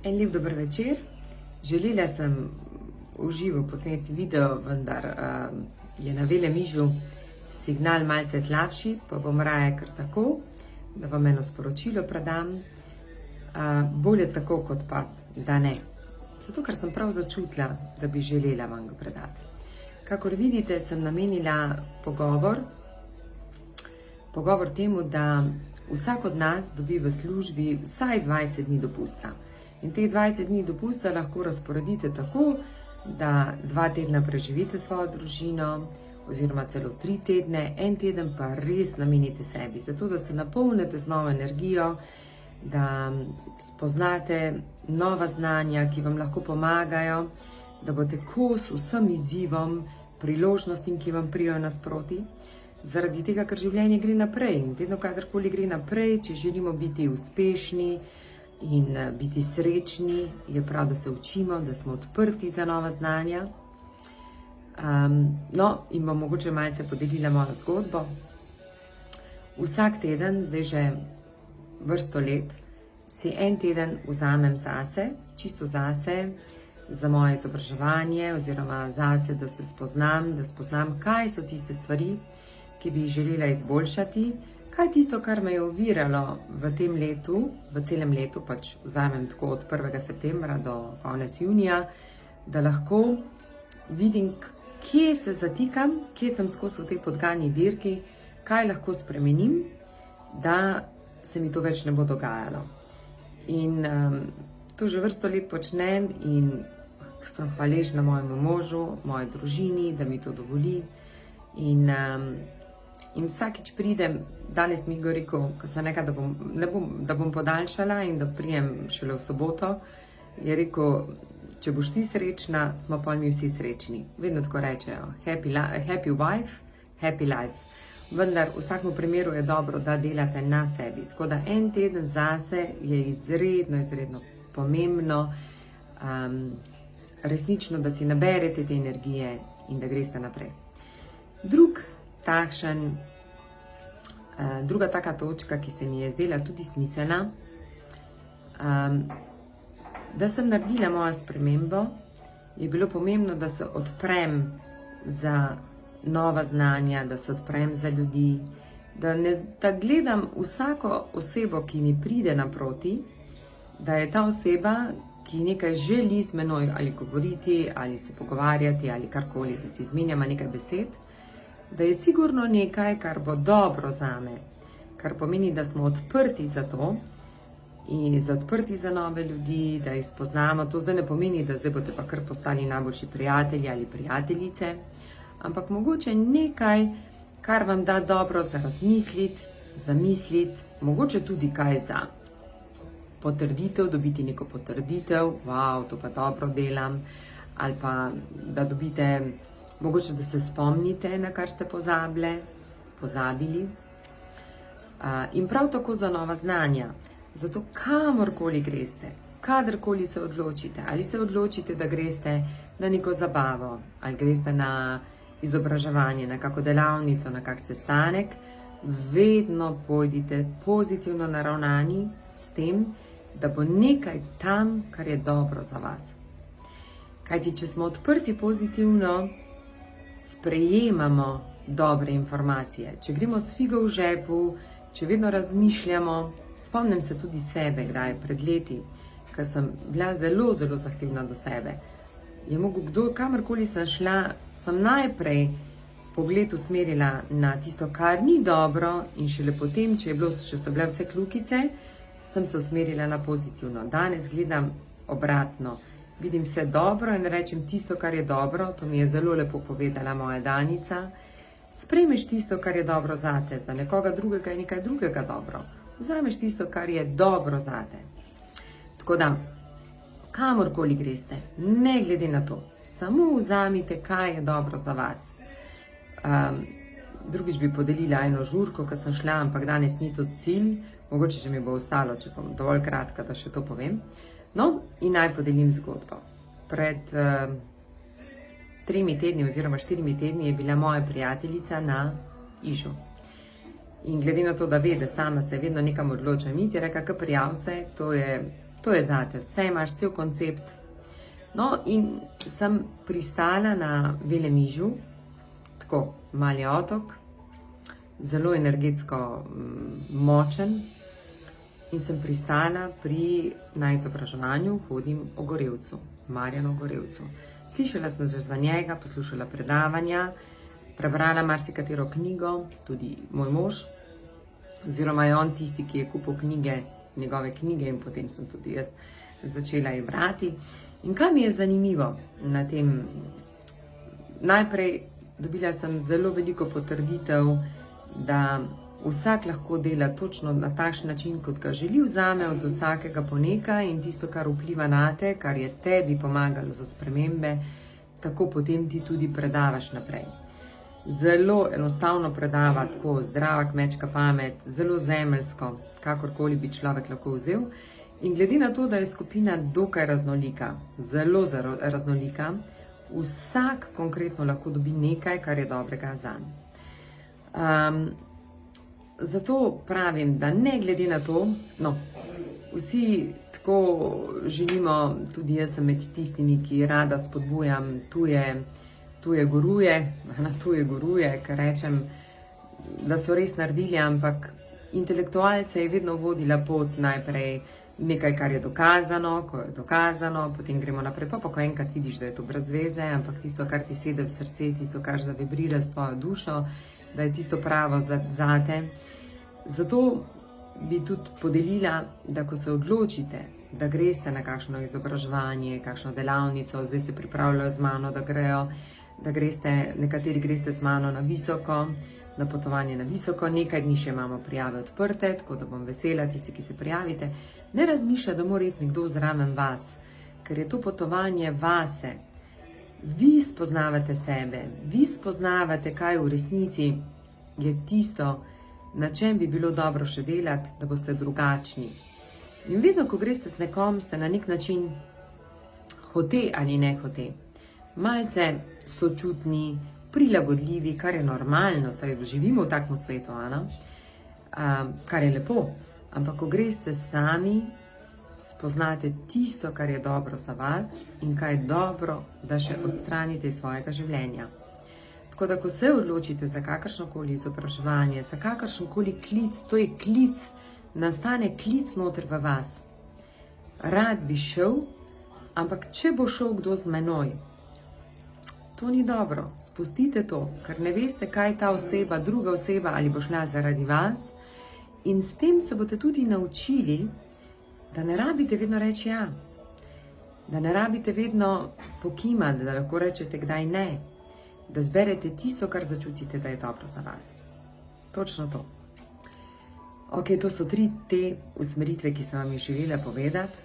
En lep dober večer. Želela sem v živo posneti video, vendar je na Velemižu signal malce slabši, pa bom raje kar tako, da vam eno sporočilo predam. Bolje tako, kot pa da ne. Zato, ker sem prav začutila, da bi želela vam ga predati. Kakor vidite, sem namenila pogovor temu, da vsak od nas dobi v službi vsaj 20 dni dopusta. In teh 20 dni dopusta lahko razporedite tako, da 2 tedna preživite svojo družino, oziroma celo 3 tedne, 1 teden pa res namenite sebi, zato da se napolnite z novo energijo, da spoznate nova znanja, ki vam lahko pomagajo, da boste kos vsem izzivom, priložnostim, ki vam prijajo nasproti. Zaradi tega, ker življenje gre naprej in vedno, kadarkoli gre naprej, če želimo biti uspešni in biti srečni, je prav, da se učimo, da smo odprti za nova znanja. In bom mogoče malce podelila mojo zgodbo. Vsak teden, zdaj že vrsto let, si 1 teden vzamem zase, čisto zase, za moje izobraževanje oziroma zase, da se spoznam, kaj so tiste stvari, ki bi jih želela izboljšati, kaj je tisto, kar me je oviralo v tem letu, v celem letu, pač vzamem tako od 1. septembra do konec junija, da lahko vidim, kje se zatikam, kje sem skozi v tej podgani dirki, kaj lahko spremenim, da se mi to več ne bo dogajalo. In to že vrsto let počnem in sem hvaležna mojemu možu, moji družini, da mi to dovoli. In vsakič pridem, danes mi je rekel, ko sem nekaj, da bom podaljšala in da prijem šele v soboto, je rekel, če boš ti srečna, smo pa mi vsi srečni. Vedno tako rečejo, happy wife, happy life. Vendar v vsakem primeru je dobro, da delate na sebi. Tako da 1 teden zase je izredno pomembno, resnično, da si naberete te energije in da greste naprej. Druga taka točka, ki se mi je zdela tudi smiselna, da sem naredila mojo spremembo, je bilo pomembno, da se odprem za nova znanja, da se odprem za ljudi, da gledam vsako osebo, ki mi pride naproti, da je ta oseba, ki nekaj želi z menoj ali govoriti, ali se pogovarjati, ali karkoli, da si izmenjamo nekaj besed, da je sigurno nekaj, kar bo dobro zame, kar pomeni, da smo odprti za to in odprti za nove ljudi, da jih spoznamo. To zdaj ne pomeni, da zdaj boste pa kar postali najboljši prijatelji ali prijateljice, ampak mogoče nekaj, kar vam da dobro za razmisliti, zamisliti, mogoče tudi kaj za potrditev, dobiti neko potrditev, wow, to pa dobro delam, ali pa da dobite, mogoče da se spomnite, na kar ste pozabili. In prav tako za nova znanja. Zato kamorkoli greste, kadarkoli se odločite, ali se odločite, da greste na neko zabavo, ali greste na izobraževanje, na kako delavnico, na kak sestanek, vedno pojdite pozitivno naravnani s tem, da bo nekaj tam, kar je dobro za vas. Kajti, če smo odprti pozitivno, sprejemamo dobre informacije. Če gremo s figo v žepu, če vedno razmišljamo, spomnim se tudi sebe, kdaj pred leti, ker sem bila zelo zahtevna do sebe. Je mogel kdo, kamorkoli sem šla, sem najprej pogled usmerila na tisto, kar ni dobro, in šele potem, če so bile vse kljukice, sem se usmerila na pozitivno. Danes gledam obratno. Vidim vse dobro in rečem tisto, kar je dobro. To mi je zelo lepo povedala moja Danica. Sprejmeš tisto, kar je dobro zate, za nekoga drugega je nekaj drugega dobro. Vzameš tisto, kar je dobro zate. Tako da, kamorkoli greste, ne glede na to, samo vzamite, kaj je dobro za vas. Drugič bi podelila eno žurko, ko sem šla, ampak danes ni to cilj. Mogoče, če mi bo ostalo, če bom dovolj kratka, da še to povem. No, in naj podelim zgodbo. Pred 3 tedni oziroma 4 tedni je bila moja prijateljica na Ižu. In glede na to, da ve, da sama se vedno nekam odločam iti, je rekla, kar prijav se, to je to je zate, vse imaš, cel koncept. No, in sem pristala na Velemižu, tako mali otok, zelo energetsko močen, in sem pristala na izobraževanju, hodim o Gorevcu, Marjanu Gorevcu. Slišala sem že za njega, poslušala predavanja, prebrala marsikatero knjigo, tudi moj mož, oziroma je on tisti, ki je kupil njegove knjige, in potem sem tudi jaz začela jih brati. In kaj mi je zanimivo na tem? Najprej dobila sem zelo veliko potrditev, da vsak lahko dela točno na takšen način, kot ga želi, vzame od vsakega po nekaj, in tisto, kar vpliva nate, kar je tebi pomagalo za spremembe, tako potem ti tudi predavaš naprej. Zelo enostavno predava, tako zdrava kmečka pamet, zelo zemeljsko, kakorkoli bi človek lahko vzel. In glede na to, da je skupina dokaj raznolika, zelo raznolika, vsak konkretno lahko dobi nekaj, kar je dobrega zanj. Zato pravim, da ne glede na to, vsi tako želimo, tudi jaz sem med tistimi, ki rada spodbujam tuje guruje, ker rečem, da so res naredili, ampak intelektualce je vedno vodila pot najprej nekaj, kar je dokazano, ko je dokazano, potem gremo naprej, pa ko enkrat vidiš, da je to brez veze, ampak tisto, kar ti sede v srce, tisto, kar zavibrira s tvojo dušo, da je tisto pravo zate. Zato bi tudi podelila, da ko se odločite, da greste na kakšno izobraževanje, kakšno delavnico, zdaj se pripravljajo z mano, da greste, nekateri greste z mano na visoko, na potovanje na visoko, nekaj dni še imamo prijave odprte, tako da bom vesela, tisti, ki se prijavite. Ne razmišlja, da mora iti nekdo zraven vas, ker je to potovanje vase. Vi spoznavate sebe, vi spoznavate, kaj v resnici je tisto, na čem bi bilo dobro še delati, da boste drugačni. In vedno, ko greste s nekom, ste na nek način hote ali ne hote, malce sočutni, prilagodljivi, kar je normalno, saj živimo v takem svetu, kar je lepo. Ampak ko greste sami, spoznate tisto, kar je dobro za vas in kaj je dobro, da še odstranite iz svojega življenja. Tako da, ko se odločite za kakršnokoli izobraževanje, za kakršenkoli klic, to je klic, nastane klic noter v vas. Rad bi šel, ampak če bo šel kdo z menoj, to ni dobro. Spustite to, ker ne veste, kaj ta oseba, druga oseba, ali bo šla zaradi vas. In s tem se boste tudi naučili, da ne rabite vedno reči ja, da ne rabite vedno pokimati, da lahko rečete kdaj ne, da zberete tisto, kar začutite, da je dobro za vas. Točno to. Ok, to so 3 te usmeritve, ki sem vam jih želela povedati.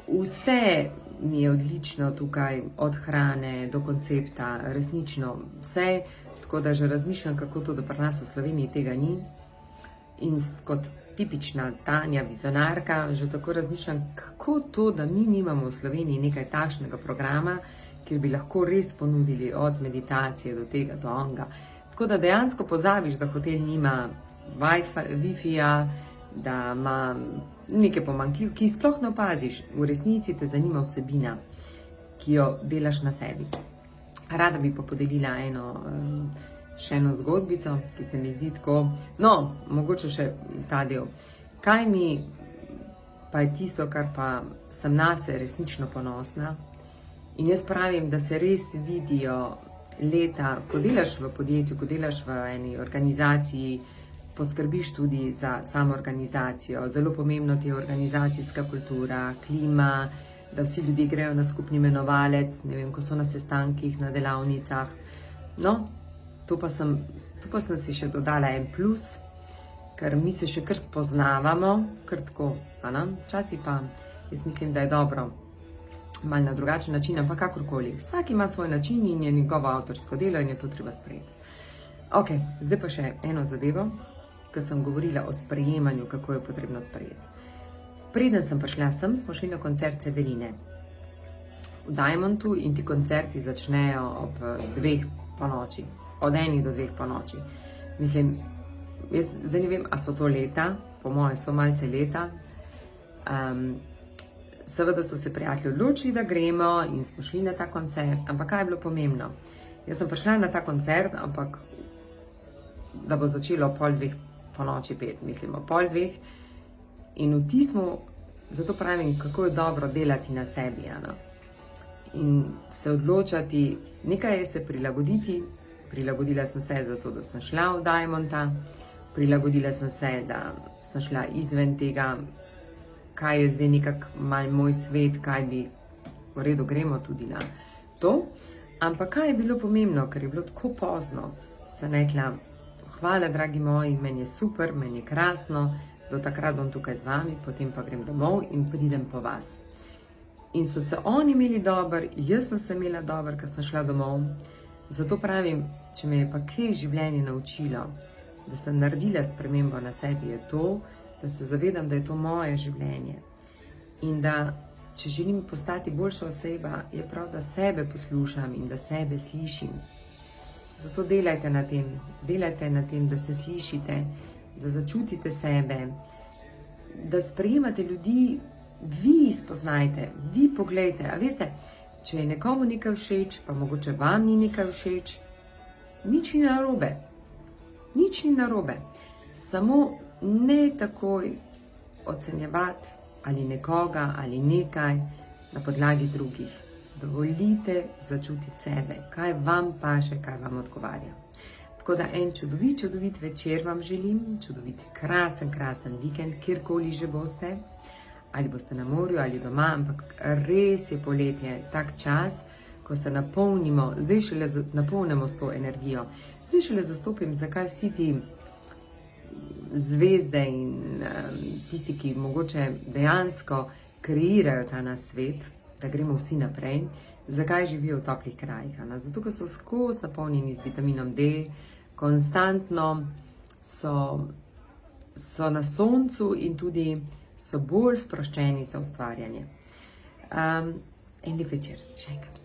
Vse mi je odlično tukaj, od hrane do koncepta, resnično vse, tako da že razmišljam, kako to, da pri nas v Sloveniji tega ni. In kot tipična Tanja, vizionarka, že tako razmišljam, kako to, da mi nimamo v Sloveniji nekaj takšnega programa, kjer bi lahko res ponudili od meditacije do tega, do onga. Tako da dejansko pozabiš, da hotel nima Wi-Fi-ja, da ima neke pomanjkljivosti, ki jih sploh ne opaziš. V resnici te zanima vsebina, ki jo delaš na sebi. Rada bi pa podelila še eno zgodbico, ki se mi zdi tako, mogoče še ta del. Kaj mi pa je tisto, kar pa sem nase resnično ponosna? In jaz pravim, da se res vidijo leta, ko delaš v podjetju, ko delaš v eni organizaciji, poskrbiš tudi za samo organizacijo. Zelo pomembno ti je organizacijska kultura, klima, da vsi ljudje grejo na skupni imenovalec, ne vem, ko so na sestankih, na delavnicah. To pa sem si še dodala en plus, ker mi se še kar spoznavamo, kar tako, včasih pa jaz mislim, da je dobro malo na drugačen način, ampak kakorkoli. Vsak ima svoj način in je njegovo avtorsko delo in je to treba sprejeti. Ok, zdaj pa še eno zadevo, ko sem govorila o sprejemanju, kako je potrebno sprejeti. Preden sem prišla sem, smo šli na koncert Severine v Diamondu in ti koncerti začnejo ob 2 po noči. Od 1 do 2 po noči. Mislim, jaz zdaj ne vem, a so to leta, po moje so malce leta, Seveda so se prijatelji odločili, da gremo in smo šli na ta koncert, ampak kaj je bilo pomembno? Jaz sem prišla na ta koncert, ampak da bo začelo ob 1:30 po noči pet, mislim ob 1:30, in v tismu, zato pravim, kako je dobro delati na sebi, in se odločati, nekaj je se prilagoditi. Prilagodila sem se zato, da sem šla v Diamonda, prilagodila sem se, da sem šla izven tega, kaj je zdaj nekako mal moj svet, kaj bi, v redu, gremo tudi na to. Ampak kaj je bilo pomembno, ker je bilo tako pozno, sem rekla, hvala, dragi moji, meni je super, meni je krasno, do takrat bom tukaj z vami, potem pa grem domov in pridem po vas. In so se oni imeli dober, jaz sem se imela dober, ker sem šla domov. Zato pravim, če me je pa kaj življenje naučilo, da sem naredila spremembo na sebi, je to, da se zavedam, da je to moje življenje. In da, če želim postati boljša oseba, je prav, da sebe poslušam in da sebe slišim. Zato delajte na tem, da se slišite, da začutite sebe, da sprejemate ljudi, vi spoznajte, vi poglejte. A veste, če je nekomu nekaj všeč, pa mogoče vam ni nekaj všeč, nič ni narobe. Nič ni narobe. Samo ne takoj ocenjevati ali nekoga ali nekaj na podlagi drugih. Dovolite začutiti sebe, kaj vam paše, kaj vam odgovarja. Tako da en čudovit večer vam želim, čudovit, krasen vikend, kjerkoli že boste, ali boste na morju ali doma, ampak res je poletje, tak čas, ko se napolnimo, zdaj šele napolnimo s to energijo. Zdaj šele zastopim, zakaj vsi ti zvezde in tisti, ki mogoče dejansko kreirajo ta naš svet, da gremo vsi naprej, zakaj živijo v toplih krajih. Zato, ker so skozi napolnjeni z vitaminom D, konstantno so na soncu in tudi so bolj sproščeni za ustvarjanje. En lep večer, še enkrat.